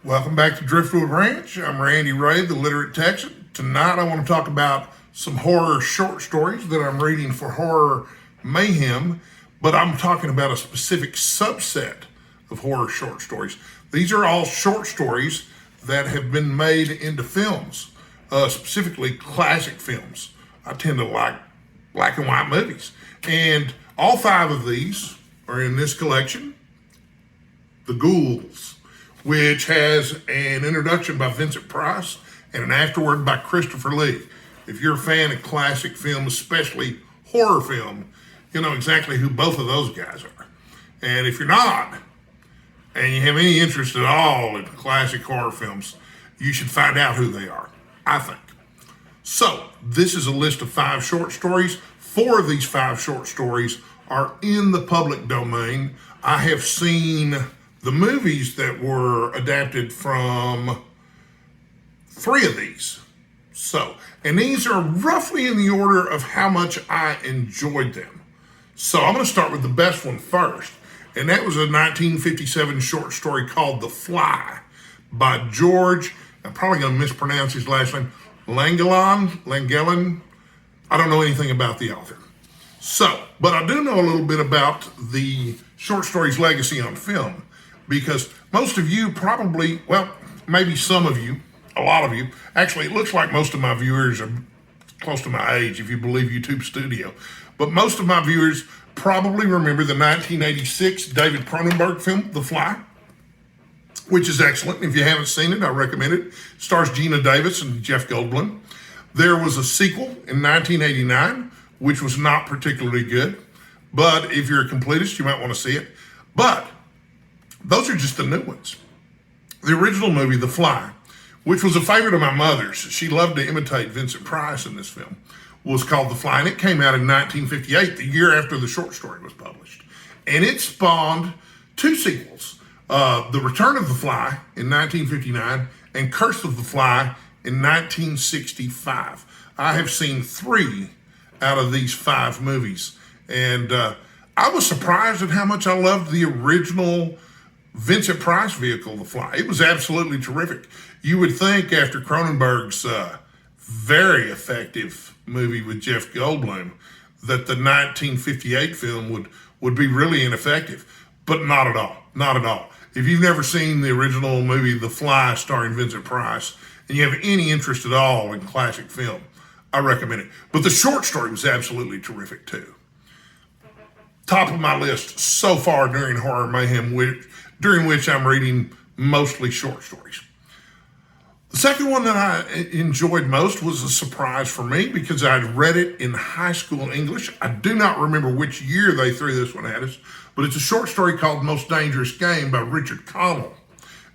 Welcome back to Driftwood Ranch. I'm Randy Ray, the Literate Texan. Tonight I want to talk about some horror short stories that I'm reading for Horror Mayhem, but I'm talking about a specific subset of horror short stories. These are all short stories that have been made into films, specifically classic films. I tend to like black and white movies. And all five of these are in this collection, The Ghouls, which has an introduction by Vincent Price and an afterword by Christopher Lee. If you're a fan of classic film, especially horror film, you know exactly who both of those guys are. And if you're not, and you have any interest at all in classic horror films, you should find out who they are, I think. So, this is a list of 5 short stories. 4 of these 5 short stories are in the public domain. I have seen the movies that were adapted from 3 of these. So, and these are roughly in the order of how much I enjoyed them. So I'm going to start with the best one first. And that was a 1957 short story called The Fly by George, I'm probably going to mispronounce his last name, Langelaan. I don't know anything about the author. So, but I do know a little bit about the short story's legacy on film, because most of you probably, well, maybe some of you, a lot of you, actually it looks like most of my viewers are close to my age if you believe YouTube Studio, but most of my viewers probably remember the 1986 David Cronenberg film, The Fly, which is excellent. If you haven't seen it, I recommend it. It stars Gina Davis and Jeff Goldblum. There was a sequel in 1989, which was not particularly good, but if you're a completist, you might want to see it. But those are just the new ones. The original movie, The Fly, which was a favorite of my mother's, she loved to imitate Vincent Price in this film, was called The Fly, and it came out in 1958, the year after the short story was published. And it spawned 2 sequels, The Return of the Fly in 1959 and Curse of the Fly in 1965. I have seen 3 out of these 5 movies, and I was surprised at how much I loved the original Vincent Price vehicle, The Fly. It was absolutely terrific. You would think after Cronenberg's very effective movie with Jeff Goldblum that the 1958 film would be really ineffective, but not at all, not at all. If you've never seen the original movie, The Fly, starring Vincent Price, and you have any interest at all in classic film, I recommend it. But the short story was absolutely terrific too. Top of my list so far during Horror Mayhem, during which I'm reading mostly short stories. The second one that I enjoyed most was a surprise for me because I'd read it in high school English. I do not remember which year they threw this one at us, but it's a short story called Most Dangerous Game by Richard Connell.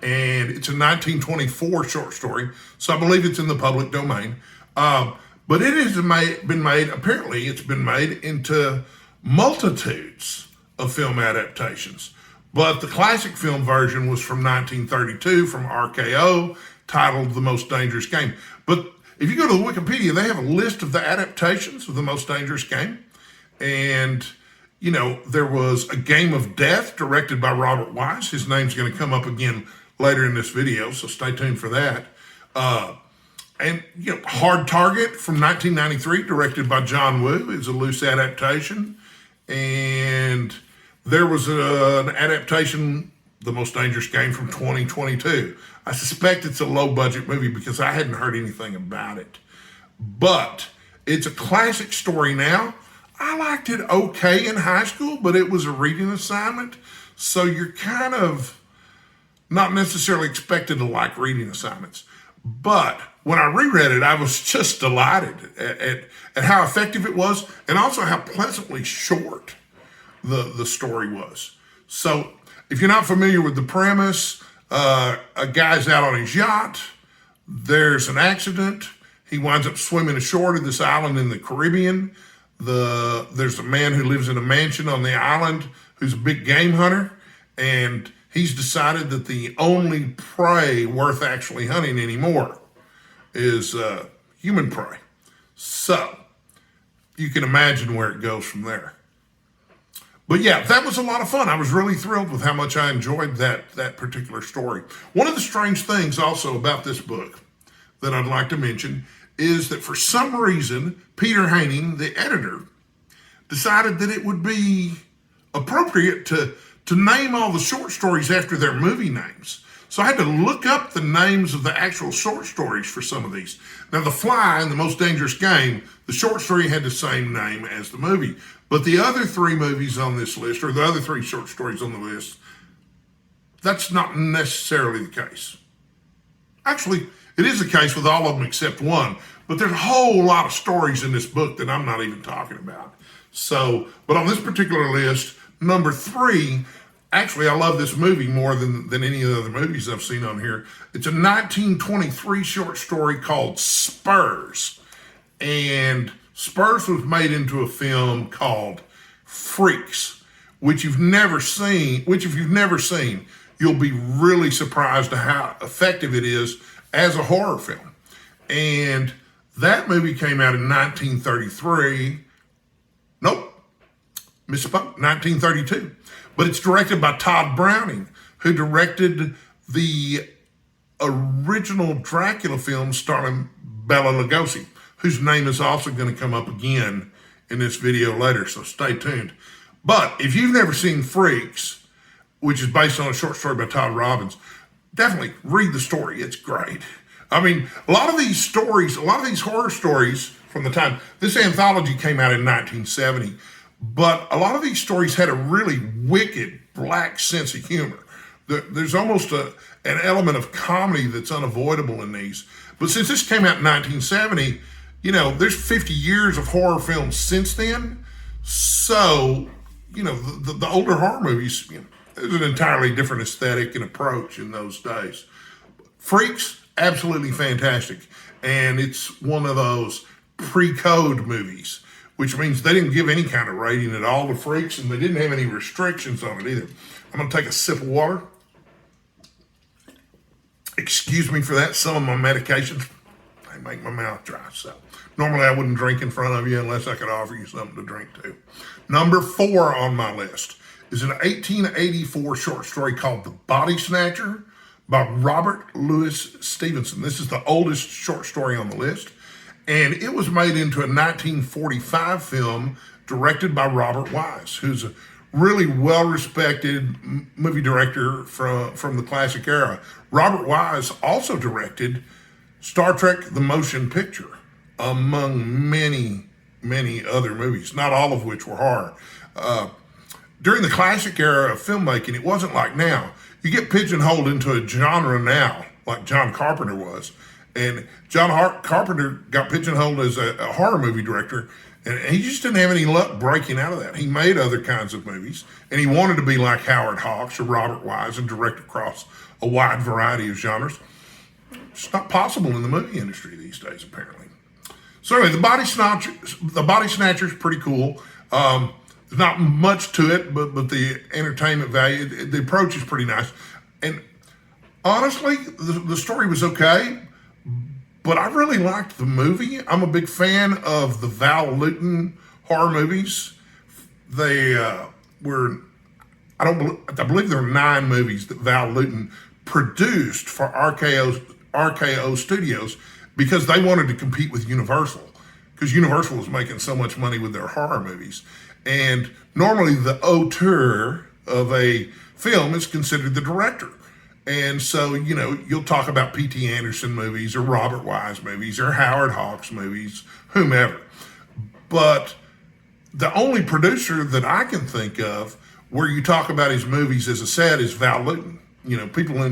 And it's a 1924 short story, so I believe it's in the public domain. But it has been made, apparently it's been made into multitudes of film adaptations. But the classic film version was from 1932 from RKO, titled The Most Dangerous Game. But if you go to the Wikipedia, they have a list of the adaptations of The Most Dangerous Game. And, you know, there was A Game of Death, directed by Robert Wise. His name's going to come up again later in this video, so stay tuned for that. And, you know, Hard Target from 1993, directed by John Woo, is a loose adaptation. And there was an adaptation, The Most Dangerous Game, from 2022. I suspect it's a low-budget movie because I hadn't heard anything about it. But it's a classic story now. I liked it okay in high school, but it was a reading assignment. So you're kind of not necessarily expected to like reading assignments. But when I reread it, I was just delighted at how effective it was and also how pleasantly short the story was. So if you're not familiar with the premise, a guy's out on his yacht. There's an accident. He winds up swimming ashore to this island in the Caribbean. There's a man who lives in a mansion on the island who's a big game hunter, and he's decided that the only prey worth actually hunting anymore is human prey. So you can imagine where it goes from there. But yeah, that was a lot of fun. I was really thrilled with how much I enjoyed that particular story. One of the strange things also about this book that I'd like to mention is that for some reason, Peter Haining, the editor, decided that it would be appropriate to name all the short stories after their movie names. So I had to look up the names of the actual short stories for some of these. Now, The Fly and The Most Dangerous Game, the short story had the same name as the movie. But the other three movies on this list, or the other three short stories on the list, that's not necessarily the case. Actually, it is the case with all of them except one. But there's a whole lot of stories in this book that I'm not even talking about. So, but on this particular list, number 3, actually, I love this movie more than any of the other movies I've seen on here. It's a 1923 short story called Spurs. And Spurs was made into a film called Freaks, which if you've never seen, you'll be really surprised at how effective it is as a horror film. And that movie came out in 1933. Nope, misspoke, 1932. But it's directed by Tod Browning, who directed the original Dracula film starring Bela Lugosi, whose name is also going to come up again in this video later, so stay tuned. But if you've never seen Freaks, which is based on a short story by Tod Robbins, definitely read the story. It's great. I mean, a lot of these horror stories from the time, this anthology came out in 1970, but a lot of these stories had a really wicked, black sense of humor. There's almost an element of comedy that's unavoidable in these. But since this came out in 1970, there's 50 years of horror films since then. So, the older horror movies, there's an entirely different aesthetic and approach in those days. Freaks, absolutely fantastic. And it's one of those pre-code movies, which means they didn't give any kind of rating at all to Freaks, and they didn't have any restrictions on it either. I'm going to take a sip of water. Excuse me for that. Some of my medications, they make my mouth dry. So normally I wouldn't drink in front of you unless I could offer you something to drink too. Number 4 on my list is an 1884 short story called The Body Snatcher by Robert Louis Stevenson. This is the oldest short story on the list. And it was made into a 1945 film directed by Robert Wise, who's a really well-respected movie director from the classic era. Robert Wise also directed Star Trek: The Motion Picture, among many, many other movies, not all of which were horror. During the classic era of filmmaking, it wasn't like now. You get pigeonholed into a genre now, like John Carpenter was. And John Carpenter got pigeonholed as a horror movie director, and he just didn't have any luck breaking out of that. He made other kinds of movies, and he wanted to be like Howard Hawks or Robert Wise and direct across a wide variety of genres. It's not possible in the movie industry these days, apparently. So anyway, The Body Snatcher is pretty cool. There's not much to it, but the entertainment value, the approach is pretty nice. And honestly, the story was okay. But I really liked the movie. I'm a big fan of the Val Lewton horror movies. They I believe there were 9 movies that Val Lewton produced for RKO Studios because they wanted to compete with Universal, because Universal was making so much money with their horror movies. And normally the auteur of a film is considered the director. And so, you'll talk about P.T. Anderson movies or Robert Wise movies or Howard Hawks movies, whomever. But the only producer that I can think of where you talk about his movies as a set is Val Lewton. People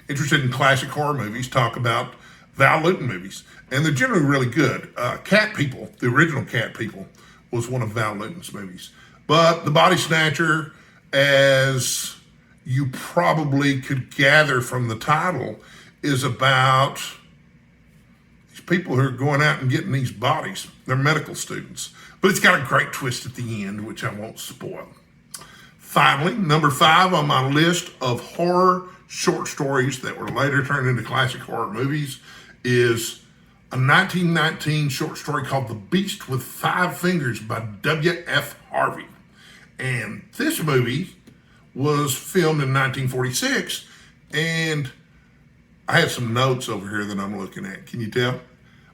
interested in classic horror movies talk about Val Lewton movies, and they're generally really good. Cat People, the original Cat People, was one of Val Lewton's movies. But The Body Snatcher, as you probably could gather from the title, is about these people who are going out and getting these bodies. They're medical students. But it's got a great twist at the end, which I won't spoil. Finally, number 5 on my list of horror short stories that were later turned into classic horror movies is a 1919 short story called The Beast with 5 Fingers by W.F. Harvey. And this movie was filmed in 1946, and I had some notes over here that I'm looking at. Can you tell?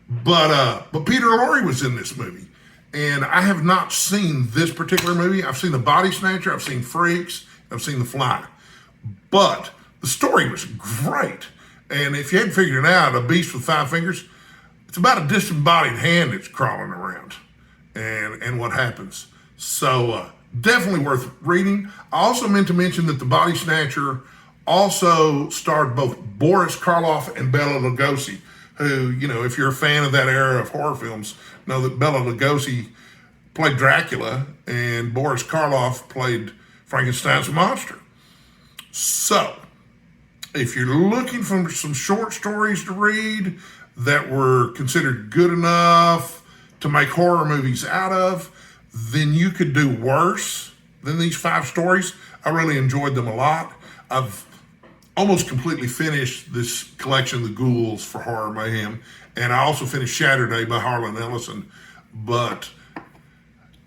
But Peter Lorre was in this movie, and I have not seen this particular movie. I've seen The Body Snatcher, I've seen Freaks, I've seen The Fly, but the story was great. And if you hadn't figured it out, A Beast with Five Fingers, it's about a disembodied hand that's crawling around, and what happens. So definitely worth reading. I also meant to mention that The Body Snatcher also starred both Boris Karloff and Bela Lugosi, who, you know, if you're a fan of that era of horror films, know that Bela Lugosi played Dracula and Boris Karloff played Frankenstein's monster. So, if you're looking for some short stories to read that were considered good enough to make horror movies out of, then you could do worse than these 5 stories. I really enjoyed them a lot. I've almost completely finished this collection, The Ghouls for Horror Mayhem, and I also finished Shatterday by Harlan Ellison. But,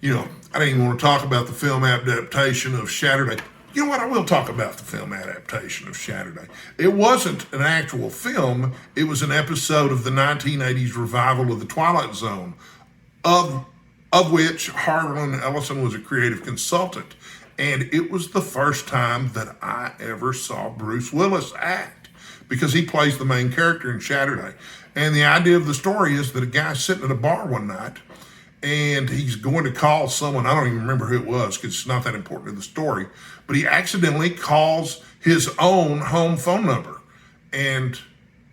you know, I didn't even want to talk about the film adaptation of Shatterday. You know what? I will talk about the film adaptation of Shatterday. It wasn't an actual film. It was an episode of the 1980s revival of The Twilight Zone, of which Harlan Ellison was a creative consultant. And it was the first time that I ever saw Bruce Willis act, because he plays the main character in Shatterday. And the idea of the story is that a guy's sitting at a bar one night, and he's going to call someone. I don't even remember who it was, because it's not that important to the story. But he accidentally calls his own home phone number, and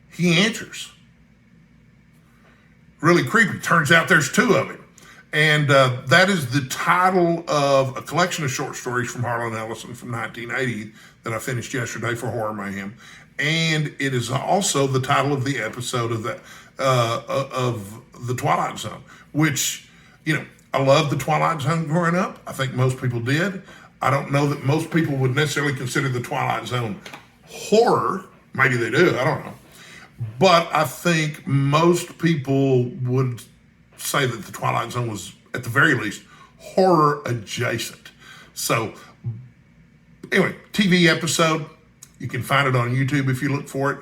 he answers. Really creepy. Turns out there's 2 of him. And that is the title of a collection of short stories from Harlan Ellison from 1980 that I finished yesterday for Horror Mayhem. And it is also the title of the episode of the Twilight Zone, which, you know, I loved the Twilight Zone growing up. I think most people did. I don't know that most people would necessarily consider the Twilight Zone horror. Maybe they do, I don't know. But I think most people would say that the Twilight Zone was, at the very least, horror adjacent. So, anyway, TV episode. You can find it on YouTube if you look for it.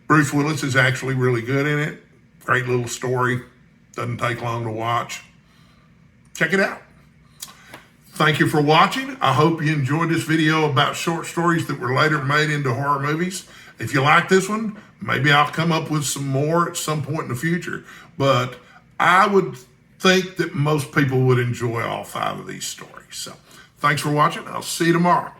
Bruce Willis is actually really good in it. Great little story. Doesn't take long to watch. Check it out. Thank you for watching. I hope you enjoyed this video about short stories that were later made into horror movies. If you like this one, maybe I'll come up with some more at some point in the future. But I would think that most people would enjoy all 5 of these stories. So thanks for watching. I'll see you tomorrow.